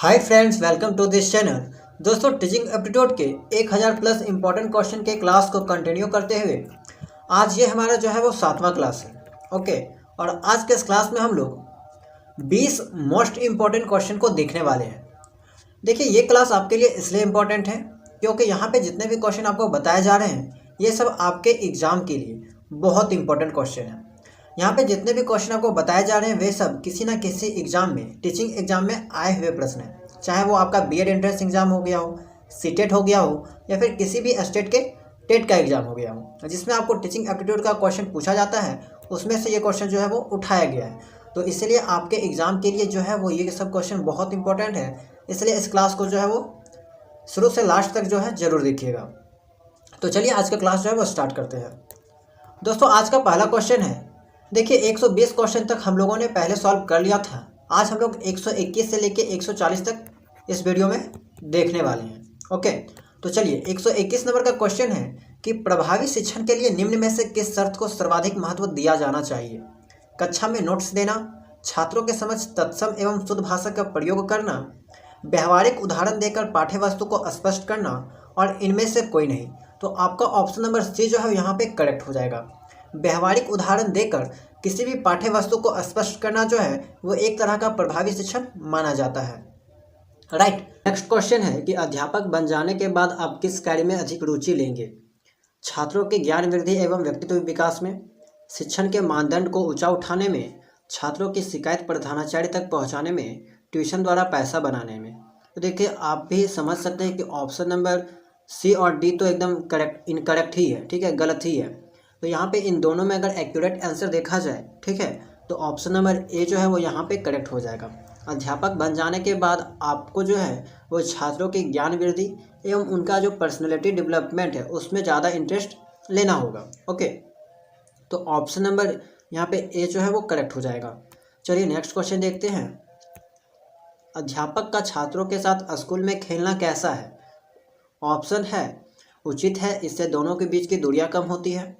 Hi friends, welcome to this channel. दोस्तों, teaching aptitude के 1000 plus important question के class को कंटिन्यू करते हुए आज ये हमारा जो है वो 7वां क्लास है। ओके, और आज के इस क्लास में हम लोग 20 मोस्ट इम्पॉर्टेंट क्वेश्चन को देखने वाले हैं। देखिए, ये क्लास आपके लिए इसलिए इम्पॉर्टेंट है क्योंकि यहाँ पे जितने भी क्वेश्चन आपको बताए जा रहे हैं ये सब आपके एग्ज़ाम के लिए बहुत इंपॉर्टेंट क्वेश्चन है। यहाँ पे जितने भी क्वेश्चन आपको बताए जा रहे हैं वे सब किसी ना किसी एग्जाम में, टीचिंग एग्जाम में आए हुए प्रश्न हैं। चाहे वो आपका बीएड एंट्रेंस एग्जाम हो गया हो, सीटेट हो गया हो, या फिर किसी भी स्टेट के टेट का एग्जाम हो गया हो जिसमें आपको टीचिंग एप्टीट्यूड का क्वेश्चन पूछा जाता है, उसमें से ये क्वेश्चन जो है वो उठाया गया है। तो इसलिए आपके एग्जाम के लिए जो है वो ये सब क्वेश्चन बहुत इंपॉर्टेंट है। इसलिए इस क्लास को जो है वो शुरू से लास्ट तक जो है ज़रूर देखिएगा। तो चलिए आज का क्लास जो है वो स्टार्ट करते हैं। दोस्तों, आज का पहला क्वेश्चन है। देखिए, 120 क्वेश्चन तक हम लोगों ने पहले सॉल्व कर लिया था। आज हम लोग 121 से लेके 140 तक इस वीडियो में देखने वाले हैं। ओके, तो चलिए 121 नंबर का क्वेश्चन है कि प्रभावी शिक्षण के लिए निम्न में से किस शर्त को सर्वाधिक महत्व दिया जाना चाहिए? कक्षा में नोट्स देना, छात्रों के समक्ष तत्सम एवं शुद्ध भाषा का प्रयोग करना, व्यवहारिक उदाहरण देकर पाठ्य वस्तु को स्पष्ट करना, और इनमें से कोई नहीं। तो आपका ऑप्शन नंबर सी जो है यहाँ पे करेक्ट हो जाएगा। व्यवहारिक उदाहरण देकर किसी भी पाठ्य वस्तु को स्पष्ट करना जो है वो एक तरह का प्रभावी शिक्षण माना जाता है। राइट। नेक्स्ट क्वेश्चन है कि अध्यापक बन जाने के बाद आप किस कार्य में अधिक रुचि लेंगे? छात्रों के ज्ञान वृद्धि एवं व्यक्तित्व विकास में, शिक्षण के मानदंड को ऊंचा उठाने में, छात्रों की शिकायत प्रधानाचार्य तक पहुंचाने में, ट्यूशन द्वारा पैसा बनाने में। तो देखिए, आप भी समझ सकते हैं कि ऑप्शन नंबर सी और डी तो एकदम करेक्ट इनकरेक्ट ही है, ठीक है, गलत ही है। तो यहाँ पे इन दोनों में अगर एक्यूरेट आंसर देखा जाए, ठीक है, तो ऑप्शन नंबर ए जो है वो यहाँ पे करेक्ट हो जाएगा। अध्यापक बन जाने के बाद आपको जो है वो छात्रों की ज्ञान वृद्धि एवं उनका जो पर्सनैलिटी डेवलपमेंट है उसमें ज़्यादा इंटरेस्ट लेना होगा। ओके, तो ऑप्शन नंबर यहाँ पे ए जो है वो करेक्ट हो जाएगा। चलिए नेक्स्ट क्वेश्चन देखते हैं। अध्यापक का छात्रों के साथ स्कूल में खेलना कैसा है? ऑप्शन है उचित है, इससे दोनों के बीच की दूरियां कम होती है।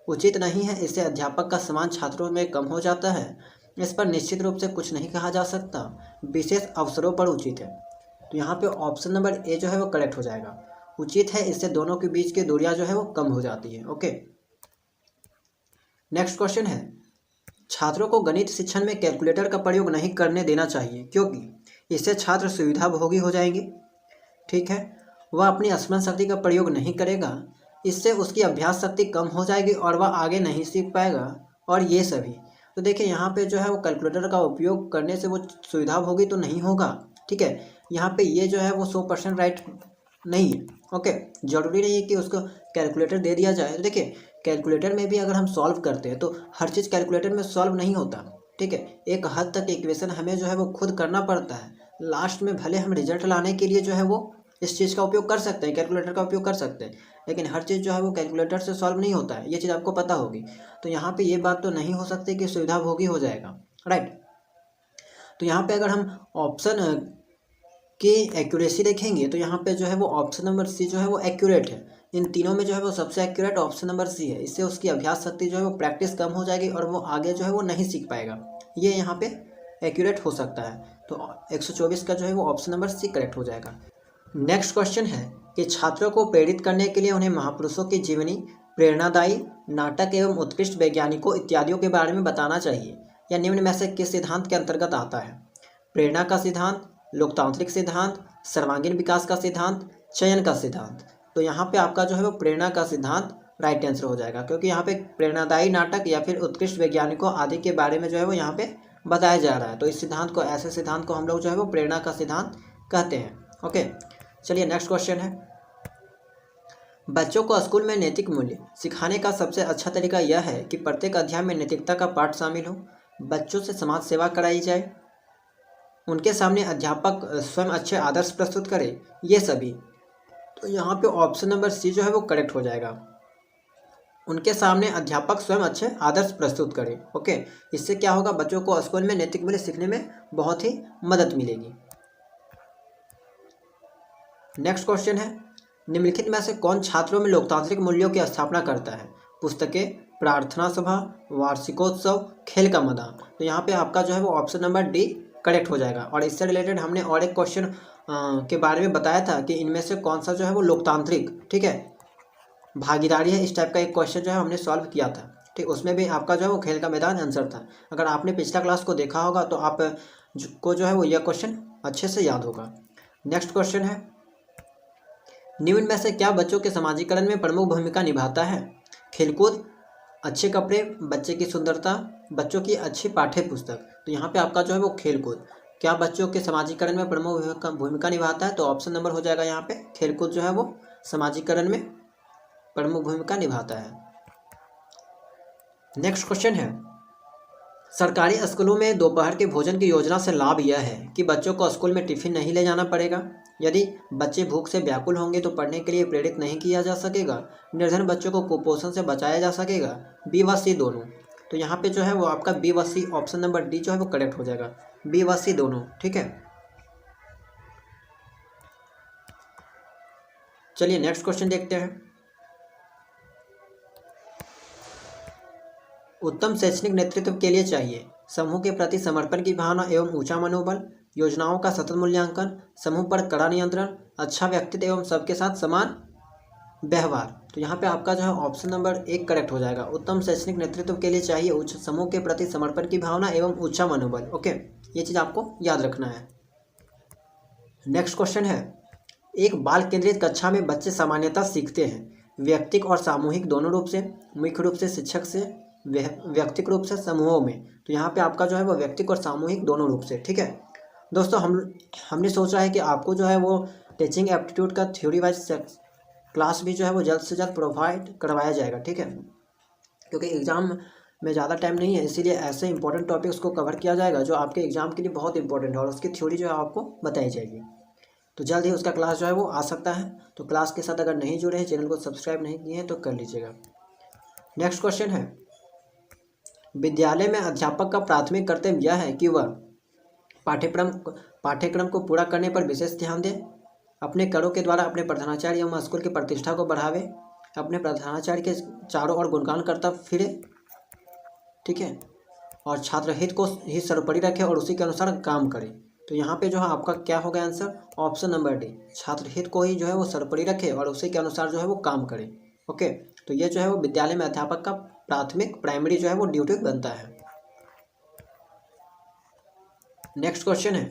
उचित नहीं है, इससे अध्यापक का सम्मान छात्रों में कम हो जाता है। इस पर निश्चित रूप से कुछ नहीं कहा जा सकता। विशेष अवसरों पर उचित है। तो यहाँ पे ऑप्शन नंबर ए जो है वो करेक्ट हो जाएगा। उचित है, इससे दोनों के बीच की दूरियां जो है वो कम हो जाती है। ओके, नेक्स्ट क्वेश्चन है। छात्रों को गणित शिक्षण में कैलकुलेटर का प्रयोग नहीं करने देना चाहिए क्योंकि इससे छात्र सुविधाभोगी हो जाएंगे। ठीक है, वह अपनी स्मरण शक्ति का प्रयोग नहीं करेगा, इससे उसकी अभ्यास शक्ति कम हो जाएगी और वह आगे नहीं सीख पाएगा, और ये सभी। तो देखिए, यहाँ पे जो है वो कैलकुलेटर का उपयोग करने से वो सुविधाभोगी तो नहीं होगा। ठीक है, यहाँ पे ये जो है वो 100% राइट नहीं है। ओके, जरूरी नहीं है कि उसको कैलकुलेटर दे दिया जाए। तो देखिए, कैलकुलेटर में भी अगर हम सॉल्व करते हैं तो हर चीज़ कैलकुलेटर में सॉल्व नहीं होता। ठीक है, एक हद तक इक्वेशन हमें जो है वो खुद करना पड़ता है। लास्ट में भले हम रिजल्ट लाने के लिए जो है वो इस चीज़ का उपयोग कर सकते हैं, कैलकुलेटर का उपयोग कर सकते हैं, लेकिन हर चीज़ जो है वो कैलकुलेटर से सॉल्व नहीं होता है। ये चीज़ आपको पता होगी। तो यहाँ पे ये बात तो नहीं हो सकती कि सुविधाभोगी हो जाएगा। राइट। तो यहाँ पे अगर हम ऑप्शन की एक्यूरेसी देखेंगे तो यहाँ पे जो है वो ऑप्शन नंबर सी जो है वो एक्यूरेट है। इन तीनों में जो है वो सबसे एक्यूरेट ऑप्शन नंबर सी है। इससे उसकी अभ्यास शक्ति जो है वो प्रैक्टिस कम हो जाएगी और वो आगे जो है वो नहीं सीख पाएगा। ये यहाँ पे एक्यूरेट हो सकता है। तो 124 का जो है वो ऑप्शन नंबर सी करेक्ट हो जाएगा। नेक्स्ट क्वेश्चन है कि छात्रों को प्रेरित करने के लिए उन्हें महापुरुषों की जीवनी, प्रेरणादायी नाटक एवं उत्कृष्ट वैज्ञानिकों इत्यादियों के बारे में बताना चाहिए। यह निम्न में से किस सिद्धांत के अंतर्गत आता है? प्रेरणा का सिद्धांत, लोकतांत्रिक सिद्धांत, सर्वांगीण विकास का सिद्धांत, चयन का सिद्धांत। तो यहाँ पे आपका जो है वो प्रेरणा का सिद्धांत राइट आंसर हो जाएगा, क्योंकि यहाँ पे प्रेरणादायी नाटक या फिर उत्कृष्ट वैज्ञानिकों आदि के बारे में जो है वो यहाँ पे बताया जा रहा है। तो इस सिद्धांत को, ऐसे सिद्धांत को हम लोग जो है वो प्रेरणा का सिद्धांत कहते हैं। ओके, चलिए नेक्स्ट क्वेश्चन है। बच्चों को स्कूल में नैतिक मूल्य सिखाने का सबसे अच्छा तरीका यह है कि प्रत्येक अध्याय में नैतिकता का पाठ शामिल हो, बच्चों से समाज सेवा कराई जाए, उनके सामने अध्यापक स्वयं अच्छे आदर्श प्रस्तुत करे, ये सभी। तो यहाँ पे ऑप्शन नंबर सी जो है वो करेक्ट हो जाएगा। उनके सामने अध्यापक स्वयं अच्छे आदर्श प्रस्तुत करे। ओके, इससे क्या होगा, बच्चों को स्कूल में नैतिक मूल्य सीखने में बहुत ही मदद मिलेगी। नेक्स्ट क्वेश्चन है। निम्नलिखित में से कौन छात्रों में लोकतांत्रिक मूल्यों की स्थापना करता है? पुस्तकें, प्रार्थना सभा, वार्षिकोत्सव, खेल का मैदान। तो यहाँ पे आपका जो है वो ऑप्शन नंबर डी करेक्ट हो जाएगा। और इससे रिलेटेड हमने और एक क्वेश्चन के बारे में बताया था कि इनमें से कौन सा जो है वो लोकतांत्रिक, ठीक है, भागीदारी है, इस टाइप का एक क्वेश्चन जो है हमने सॉल्व किया था। ठीक, उसमें भी आपका जो है वो खेल का मैदान आंसर था। अगर आपने पिछला क्लास को देखा होगा तो आप को जो है वो यह क्वेश्चन अच्छे से याद होगा। नेक्स्ट क्वेश्चन है, निम्न में से क्या बच्चों के समाजीकरण में प्रमुख भूमिका निभाता है? खेलकूद, अच्छे कपड़े, बच्चे की सुंदरता, बच्चों की अच्छी पाठ्य पुस्तक। तो यहाँ पे आपका जो है वो खेलकूद क्या बच्चों के समाजीकरण में प्रमुख भूमिका निभाता है? तो ऑप्शन नंबर हो जाएगा यहाँ पे खेलकूद जो है वो समाजीकरण में प्रमुख भूमिका निभाता है। नेक्स्ट क्वेश्चन है, सरकारी स्कूलों में दोपहर के भोजन की योजना से लाभ यह है कि बच्चों को स्कूल में टिफिन नहीं ले जाना पड़ेगा। यदि बच्चे भूख से व्याकुल होंगे तो पढ़ने के लिए प्रेरित नहीं किया जा सकेगा। निर्धन बच्चों को कुपोषण से बचाया जा सकेगा। बी व सी दोनों। तो यहाँ पे जो है वो आपका बी व सी, ऑप्शन नंबर डी जो है वो करेक्ट हो जाएगा, बी व सी दोनों। ठीक है, चलिए नेक्स्ट क्वेश्चन देखते हैं। उत्तम शैक्षणिक नेतृत्व के लिए चाहिए समूह के प्रति समर्पण की भावना एवं ऊंचा मनोबल, योजनाओं का सतत मूल्यांकन, समूह पर कड़ा नियंत्रण, अच्छा व्यक्तित्व एवं सबके साथ समान व्यवहार। तो यहाँ पे आपका जो है ऑप्शन नंबर 1 करेक्ट हो जाएगा। उत्तम शैक्षणिक नेतृत्व के लिए चाहिए उच्च समूह के प्रति समर्पण की भावना एवं ऊंचा मनोबल। ओके, ये चीज़ आपको याद रखना है। नेक्स्ट क्वेश्चन है, एक बाल केंद्रित कक्षा में बच्चे सामान्यतः सीखते हैं व्यक्तिक और सामूहिक दोनों रूप से, मुख्य रूप से शिक्षक से, व्यक्तिक रूप से, समूहों में। तो यहाँ पे आपका जो है वो व्यक्तिक और सामूहिक दोनों रूप से। ठीक है दोस्तों, हमने सोचा है कि आपको जो है वो टीचिंग एप्टीट्यूड का थ्योरी वाइज क्लास भी जो है वो जल्द से जल्द प्रोवाइड करवाया जाएगा। ठीक है, क्योंकि एग्ज़ाम में ज़्यादा टाइम नहीं है, इसीलिए ऐसे इंपॉर्टेंट टॉपिक्स को कवर किया जाएगा जो आपके एग्ज़ाम के लिए बहुत इंपॉर्टेंट है और उसकी थ्योरी जो है आपको बताई जाएगी। तो जल्द ही उसका क्लास जो है वो आ सकता है। तो क्लास के साथ अगर नहीं जुड़े हैं, चैनल को सब्सक्राइब नहीं किए हैं तो कर लीजिएगा। नेक्स्ट क्वेश्चन है, विद्यालय में अध्यापक का प्राथमिक कर्तव्य यह है कि वह पाठ्यक्रम को पूरा करने पर विशेष ध्यान दे, अपने करों के द्वारा अपने प्रधानाचार्य एवं स्कूल की प्रतिष्ठा को बढ़ावे, अपने प्रधानाचार्य के चारों ओर गुणगान करता फिरे, ठीक है, और छात्र हित को ही सर्वोपरि रखे और उसी के अनुसार काम करे। तो यहाँ पे जो है आपका क्या होगा आंसर, ऑप्शन नंबर डी, छात्र हित को ही जो है वो सर्वोपरि रखे और उसी के अनुसार जो है वो काम करे। ओके, तो ये जो है वो विद्यालय में अध्यापक का प्राइमरी जो है वो ड्यूटी बनता है। नेक्स्ट क्वेश्चन है,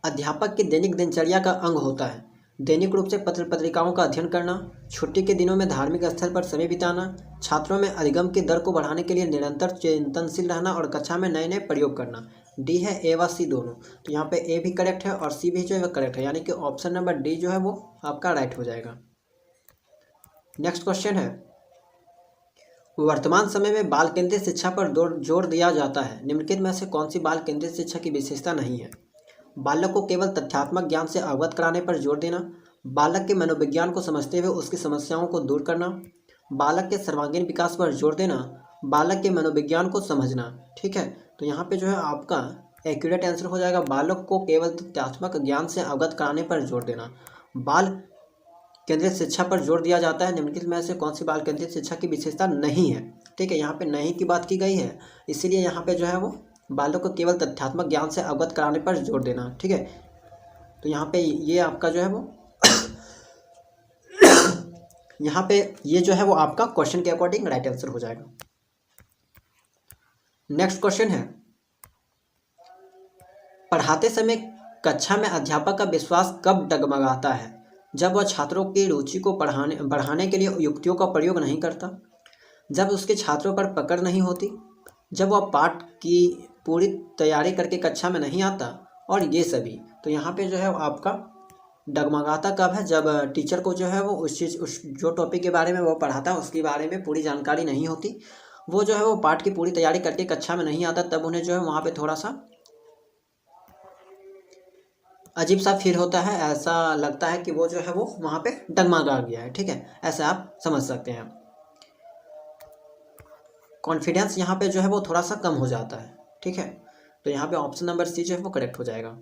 अध्यापक की दैनिक दिनचर्या का अंग होता है दैनिक रूप से पत्र पत्रिकाओं का अध्ययन करना, छुट्टी के दिनों में धार्मिक स्थल पर समय बिताना, छात्रों में अधिगम की दर को बढ़ाने के लिए निरंतर चिंतनशील रहना और कक्षा में नए नए प्रयोग करना। डी है ए व सी दोनों। तो यहाँ पे ए भी करेक्ट है और सी भी जो है करेक्ट है, यानी कि ऑप्शन नंबर डी जो है वो आपका राइट हो जाएगा। नेक्स्ट क्वेश्चन है, वर्तमान समय में बाल केंद्रित शिक्षा पर जोर दिया जाता है, निम्नलिखित में से कौन सी बाल केंद्रित शिक्षा की विशेषता नहीं है? बालक को केवल तथ्यात्मक ज्ञान से अवगत कराने पर जोर देना, बालक के मनोविज्ञान को समझते हुए उसकी समस्याओं को दूर करना, बालक के सर्वांगीण विकास पर जोर देना, बालक के मनोविज्ञान को समझना। ठीक है, तो यहाँ पे जो है आपका एक्यूरेट आंसर हो जाएगा, बालक को केवल तथ्यात्मक ज्ञान से अवगत कराने पर जोर देना। बाल केंद्रित शिक्षा पर जोर दिया जाता है, निम्नलिखित में से कौन सी बाल केंद्रित शिक्षा की विशेषता नहीं है? ठीक है, यहाँ पे नहीं की बात की गई है, इसीलिए यहाँ पे जो है वो बालक को केवल तथ्यात्मक ज्ञान से अवगत कराने पर जोर देना। ठीक है, तो यहाँ पे ये आपका जो है वो यहाँ पे ये जो है वो आपका क्वेश्चन के अकॉर्डिंग राइट आंसर हो जाएगा। नेक्स्ट क्वेश्चन है, पढ़ाते समय कक्षा में अध्यापक का विश्वास कब डगमगाता है? जब वह छात्रों की रुचि को बढ़ाने के लिए युक्तियों का प्रयोग नहीं करता, जब उसके छात्रों पर पकड़ नहीं होती, जब वह पाठ की पूरी तैयारी करके कक्षा में नहीं आता, और ये सभी। तो यहाँ पे जो है आपका डगमगाता कब है? जब टीचर को जो है वो उस जो टॉपिक के बारे में वो पढ़ाता है उसके बारे में पूरी जानकारी नहीं होती, वो जो है वो पाठ की पूरी तैयारी करके कक्षा में नहीं आता, तब उन्हें जो है वहाँ पे थोड़ा सा अजीब सा फील होता है, ऐसा लगता है कि वो जो है वो वहाँ पे डगमगा गया है। ठीक है, ऐसा आप समझ सकते हैं। कॉन्फिडेंस यहाँ पे जो है वो थोड़ा सा कम हो जाता है। ठीक है, तो यहाँ पे ऑप्शन नंबर सी जो है वो करेक्ट हो जाएगा।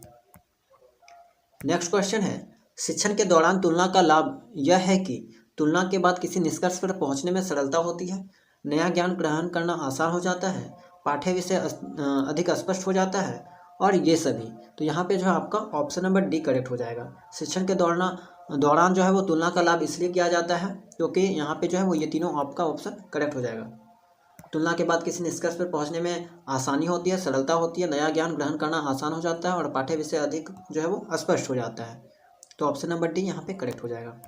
नेक्स्ट क्वेश्चन है, शिक्षण के दौरान तुलना का लाभ यह है कि तुलना के बाद किसी निष्कर्ष पर पहुंचने में सरलता होती है, नया ज्ञान ग्रहण करना आसान हो जाता है, पाठ्य विषय अधिक स्पष्ट हो जाता है और ये सभी। तो यहाँ पे जो है आपका ऑप्शन नंबर डी करेक्ट हो जाएगा। शिक्षण के दौरान जो है वो तुलना का लाभ इसलिए किया जाता है क्योंकि यहाँ पे जो है वो ये तीनों आपका ऑप्शन करेक्ट हो जाएगा। तुलना के बाद किसी निष्कर्ष पर पहुंचने में आसानी होती है, सरलता होती है, नया ज्ञान ग्रहण करना आसान हो जाता है और पाठ्य विषय अधिक जो है वो स्पष्ट हो जाता है। तो ऑप्शन नंबर डी यहाँ पे करेक्ट हो जाएगा।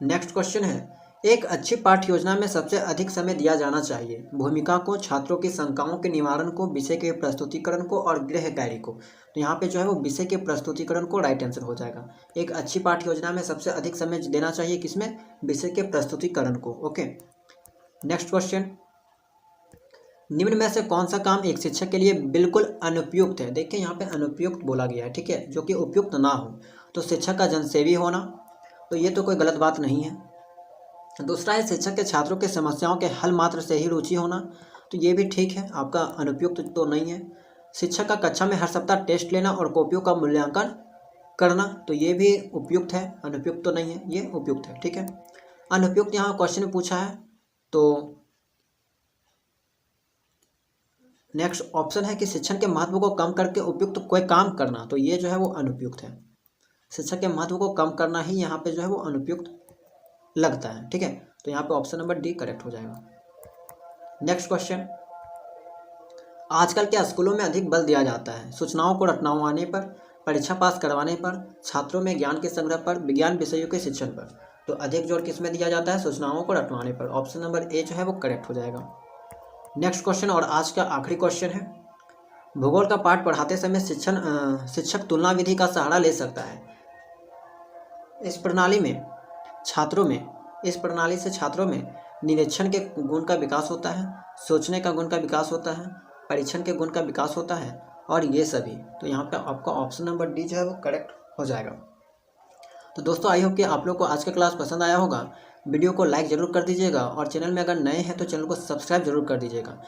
नेक्स्ट क्वेश्चन है, एक अच्छी पाठ्य योजना में सबसे अधिक समय दिया जाना चाहिए भूमिका को, छात्रों की शंकाओं के निवारण को, विषय के प्रस्तुतिकरण को और गृह कार्य को। तो यहाँ पे जो है वो विषय के प्रस्तुतिकरण को राइट आंसर हो जाएगा। एक अच्छी पाठ्य योजना में सबसे अधिक समय देना चाहिए किसमें? विषय के प्रस्तुतिकरण को। ओके, नेक्स्ट क्वेश्चन, निम्न में से कौन सा काम एक शिक्षक के लिए बिल्कुल अनुपयुक्त है? देखिए यहाँ पे अनुपयुक्त बोला गया है, ठीक है, जो कि उपयुक्त ना हो। तो शिक्षक का जनसेवी होना, तो ये तो कोई गलत बात नहीं है। दूसरा है शिक्षक के छात्रों के समस्याओं के हल मात्र से ही रुचि होना, तो ये भी ठीक है, आपका अनुपयुक्त तो नहीं है। शिक्षक का कक्षा में हर सप्ताह टेस्ट लेना और कॉपियों का मूल्यांकन करना, तो ये भी उपयुक्त है, अनुपयुक्त तो नहीं है, ये उपयुक्त है, ठीक है। अनुपयुक्त यहाँ क्वेश्चन में पूछा है, तो नेक्स्ट ऑप्शन है कि शिक्षण के महत्व को कम करके उपयुक्त कोई काम करना, तो ये जो है वो अनुपयुक्त है। शिक्षक के महत्व को कम करना ही यहाँ पे जो है वो अनुपयुक्त लगता है, ठीक है। तो यहाँ पे ऑप्शन नंबर डी करेक्ट हो जाएगा। नेक्स्ट क्वेश्चन, आजकल के स्कूलों में अधिक बल दिया जाता है सूचनाओं को रटवाने पर, परीक्षा पास करवाने पर, छात्रों में ज्ञान के संग्रह पर, विज्ञान विषयों के शिक्षण पर। तो अधिक जोर किस में दिया जाता है? सूचनाओं को रटवाने पर। ऑप्शन नंबर ए जो है वो करेक्ट हो जाएगा। नेक्स्ट क्वेश्चन और आज का आखिरी क्वेश्चन है, भूगोल का पाठ पढ़ाते समय शिक्षक तुलना विधि का सहारा ले सकता है। इस प्रणाली से छात्रों में निरीक्षण के गुण का विकास होता है, सोचने का गुण का विकास होता है, परीक्षण के गुण का विकास होता है और ये सभी। तो यहाँ पे आपका ऑप्शन नंबर डी जो है वो करेक्ट हो जाएगा। तो दोस्तों आई होप कि आप लोग को आज का क्लास पसंद आया होगा। वीडियो को लाइक ज़रूर कर दीजिएगा और चैनल में अगर नए हैं तो चैनल को सब्सक्राइब जरूर कर दीजिएगा।